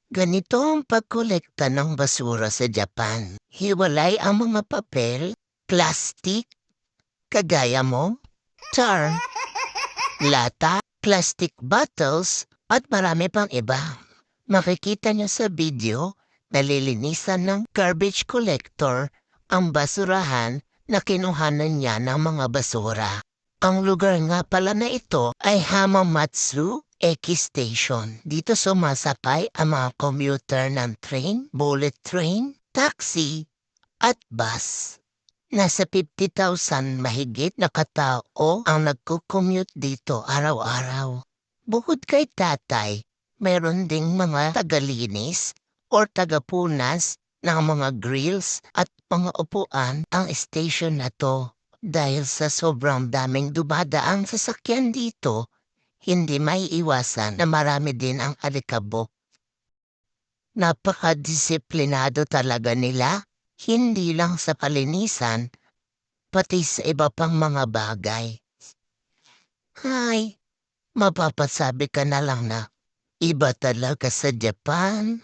Ganito ang pagkolekta ng basura sa Japan. Hiwalay ang mga papel, plastik, kagaya mo, tar, lata, plastic bottles, at marami pang iba. Makikita niyo sa video, nalilinisan ng garbage collector ang basurahan na kinuhanan niya ng mga basura. Ang lugar nga pala na ito ay Hamamatsu Eki Station. Dito sumasakay ang mga commuter ng train, bullet train, taxi, at bus. Nasa 50,000 mahigit na katao ang nagko-commute dito araw-araw. Bukod kay tatay, meron ding mga tagalinis or tagapunas ng mga grills at mga upuan ang station na to. Dahil sa sobrang daming dumadaang sasakyan dito, hindi may iwasan na marami din ang alikabok. Napakadisiplinado talaga nila, hindi lang sa palinisan, pati sa iba pang mga bagay. Hay, mapapasabi ka na lang na iba talaga sa Japan.